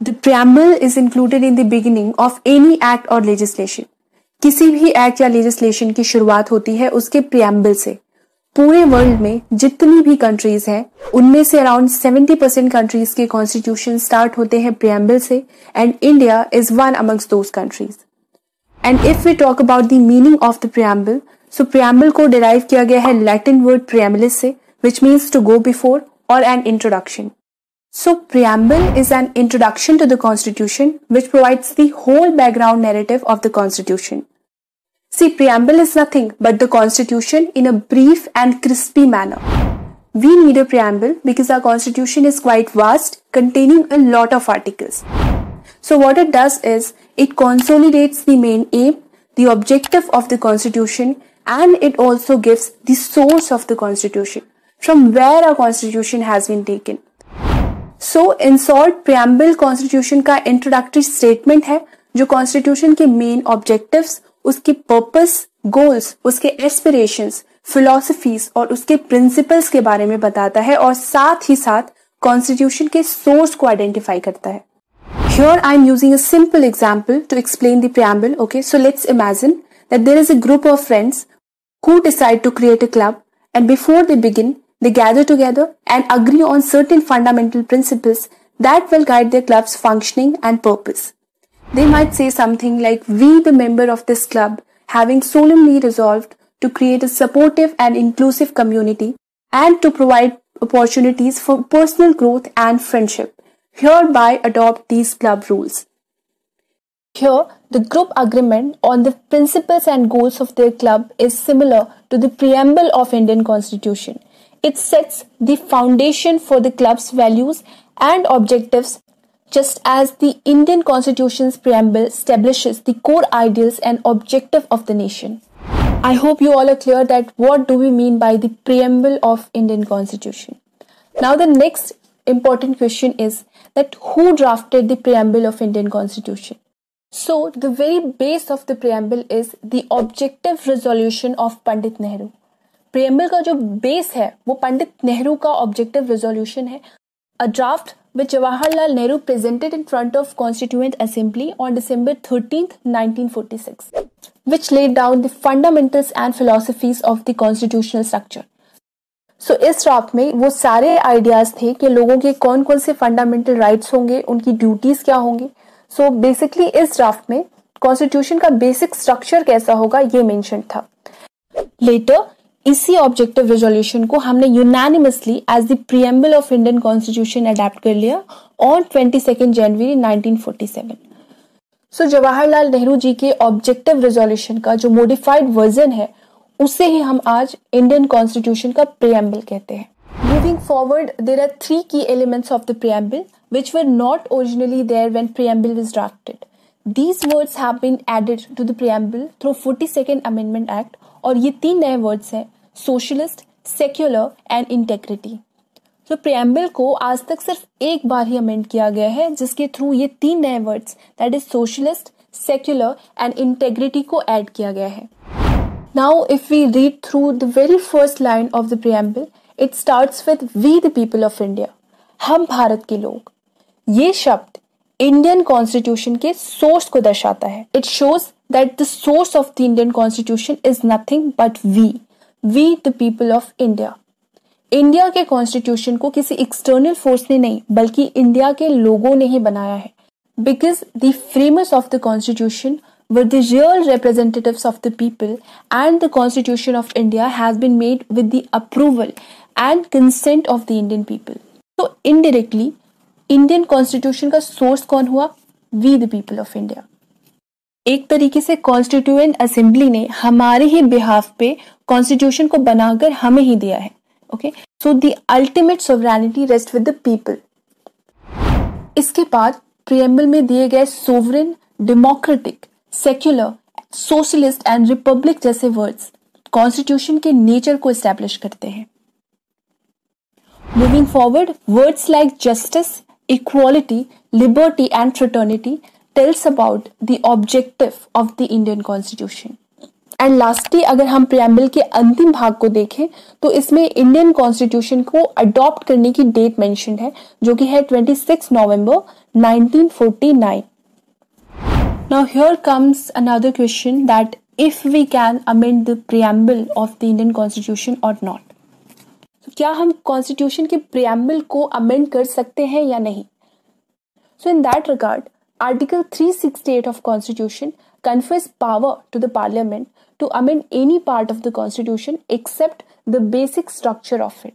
The preamble is included in the beginning of any act or legislation. किसी भी act या legislation की शुरुआत होती है उसके प्रियम्बल से. पूरे वर्ल्ड में जितनी भी कंट्रीज हैं उनमें से अराउंड 70% कंट्रीज के कॉन्स्टिट्यूशन स्टार्ट होते हैं प्रियम्बल से and India is one amongst those countries. And if we talk about the meaning of the preamble, so preamble को डिराइव किया गया है लैटिन वर्ड प्रियम्बलिस से, which means to go before और an introduction. So preamble is an introduction to the constitution which provides the whole background narrative of the constitution. See, preamble is nothing but the constitution in a brief and crispy manner. We need a preamble because our constitution is quite vast, containing a lot of articles. So what it does is, it consolidates the main aim, the objective of the constitution, and it also gives the source of the constitution, from where our constitution has been taken. So, in short, preamble constitution का introductory statement है जो constitution के main objectives, उसके purpose, goals, उसके aspirations, philosophies और उसके principles के बारे में बताता है और साथ ही साथ कॉन्स्टिट्यूशन के सोर्स को आइडेंटिफाई करता है. Here I am using a simple example to explain the preamble. Okay, so let's imagine that there is a group of friends who decide to create a club, and before they begin, they gather together and agree on certain fundamental principles that will guide their club's functioning and purpose. They might say something like, "We, the member of this club, having solemnly resolved to create a supportive and inclusive community and to provide opportunities for personal growth and friendship, hereby adopt these club rules." Here, the group agreement on the principles and goals of their club is similar to the preamble of Indian Constitution. It sets the foundation for the club's values and objectives, just as the Indian Constitution's preamble establishes the core ideals and objective of the nation. I hope you all are clear that what do we mean by the preamble of Indian Constitution. Now the next important question is that who drafted the preamble of Indian Constitution? So the very base of the preamble is the objective resolution of Pandit Nehru. Preamble का जो base है वो पंडित नेहरू का objective resolution है, a draft which Jawaharlal Nehru presented in front of constituent assembly on December 13th, 1946, which laid down the fundamentals and philosophies of the constitutional structure. So इस draft में वो सारे आइडियाज थे कि लोगों के कौन कौन से फंडामेंटल राइट्स होंगे, उनकी ड्यूटीज क्या होंगी. सो बेसिकली इस ड्राफ्ट में कॉन्स्टिट्यूशन का बेसिक स्ट्रक्चर कैसा होगा ये मेंशन था. लेटर इसी ऑब्जेक्टिव रेजोल्यूशन को हमने unanimously as the preamble of Indian constitution adopt कर लिया ऑन 22 जनवरी 1947. सो जवाहरलाल नेहरू जी के ऑब्जेक्टिव रेजोल्यूशन का जो मॉडिफाइड वर्जन है उसे ही हम आज इंडियन कॉन्स्टिट्यूशन का प्रियम्बल कहते हैं. मूविंग फॉरवर्ड, देयर आर 3 की elements of the preamble which were not originally there when preamble was drafted. These words have been added to the preamble through 42nd Amendment Act और ये 3 नए words हैं, socialist, secular and integrity. तो preamble को आज तक सिर्फ एक बार ही अमेंड किया गया है जिसके थ्रू ये 3 नए words that is socialist, secular and integrity को ऐड किया गया है. Now if we read through the very first line of the preamble, it starts with we the people of India, हम भारत के लोग. ये शब्द इंडियन कॉन्स्टिट्यूशन के सोर्स को दर्शाता है. It shows that the source of the Indian constitution is nothing but we the people of India. India के कॉन्स्टिट्यूशन को किसी एक्सटर्नल फोर्स ने नहीं बल्कि इंडिया के लोगों ने ही बनाया है. Because the framers of the constitution were the real representatives of the people and the constitution of India has been made with the approval and consent of the Indian people. तो indirectly Indian constitution का source कौन हुआ? We the people of India. एक तरीके से constituent assembly ने हमारे ही behalf पे कॉन्स्टिट्यूशन को बनाकर हमें ही दिया है. Okay, so the ultimate sovereignty rest with the people. इसके बाद प्रियम्बल में दिए गए sovereign, democratic, secular, socialist and Republic जैसे वर्ड्स कॉन्स्टिट्यूशन के नेचर को एस्टैब्लिश करते हैं. Moving forward, words like justice, equality, liberty and fraternity tells about the objective of the Indian Constitution. And lastly अगर हम प्रियम्बल के अंतिम भाग को देखें तो इसमें इंडियन कॉन्स्टिट्यूशन को अडॉप्ट करने की डेट मेंशन्ड है, जो कि है 26 नवंबर 1949. Now here comes another question that if we can amend the preamble of the Indian Constitution or not. तो क्या हम कॉन्स्टिट्यूशन के प्रियम्बल को अमेंड कर सकते हैं या नहीं? So in that regard, Article 368 of Constitution confers power to the Parliament to amend any part of the Constitution except the basic structure of it.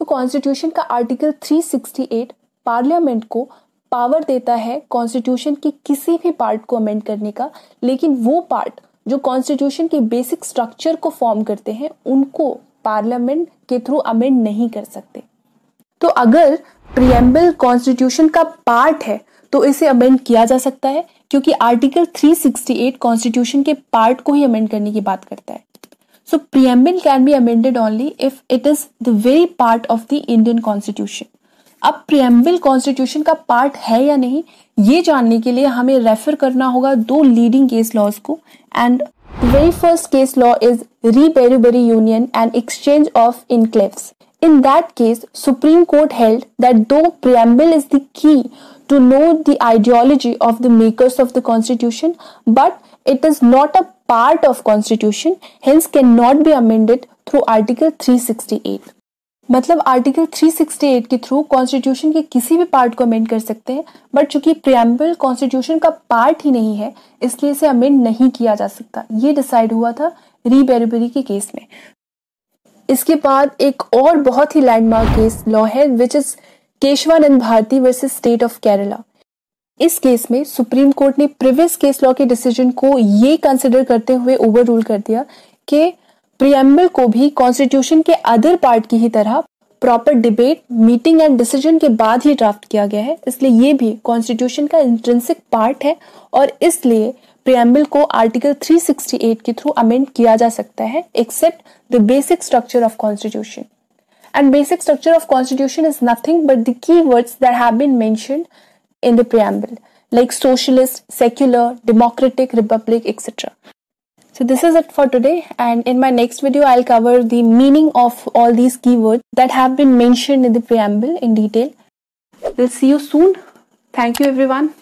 तो कॉन्स्टिट्यूशन का आर्टिकल 368 पार्लियामेंट को पावर देता है कॉन्स्टिट्यूशन के किसी भी पार्ट को amend करने का, लेकिन वो पार्ट जो कॉन्स्टिट्यूशन के बेसिक स्ट्रक्चर को फॉर्म करते हैं उनको पार्लियामेंट के थ्रू अमेंड नहीं कर सकते. तो अगर प्रियम्बल कॉन्स्टिट्यूशन का पार्ट है तो इसे अमेंड किया जा सकता है, क्योंकि आर्टिकल 368 कॉन्स्टिट्यूशन के पार्ट को ही अमेंड करने की बात करता है. So preamble can be amended only if it is the very part of the Indian constitution. अब प्रियम्बल कॉन्स्टिट्यूशन का पार्ट है या नहीं, ये जानने के लिए हमें रेफर करना होगा दो लीडिंग केस लॉज को. And the very first case law is री beriberi union and exchange of enclaves. In that case, Supreme Court held that though preamble is the key to know the ideology of the makers of the Constitution, but it is not a part of Constitution, hence cannot be amended through Article 368. मतलब article 368 के through constitution के किसी भी part को amend कर सकते हैं, but चूंकि प्रियम्बल कॉन्स्टिट्यूशन का पार्ट ही नहीं है इसलिए इसे अमेंड नहीं किया जा सकता. ये डिसाइड हुआ था री बेरीबेरी के केस में. इसके बाद एक और बहुत ही लैंडमार्क केस लॉ है which is Kesavananda Bharati versus state of Kerala. इस केस में सुप्रीम कोर्ट ने प्रीवियस केस लॉ के डिसीजन को ये कंसिडर करते हुए ओवर रूल कर दिया कि प्रियम्बल को भी कॉन्स्टिट्यूशन के अदर पार्ट की ही तरह proper debate, meeting and decision के बाद ही ड्राफ्ट किया गया है, इसलिए ये भी कॉन्स्टिट्यूशन का इंट्रिंसिक पार्ट है और इसलिए प्रियम्बल को आर्टिकल 368 के थ्रू अमेंड किया जा सकता है except the basic structure of constitution. And basic structure of constitution is nothing but the key words that have been mentioned in the preamble, like socialist, secular, democratic, republic, etc. So this is it for today, and in my next video I'll cover the meaning of all these keywords that have been mentioned in the preamble in detail. We'll see you soon. Thank you everyone.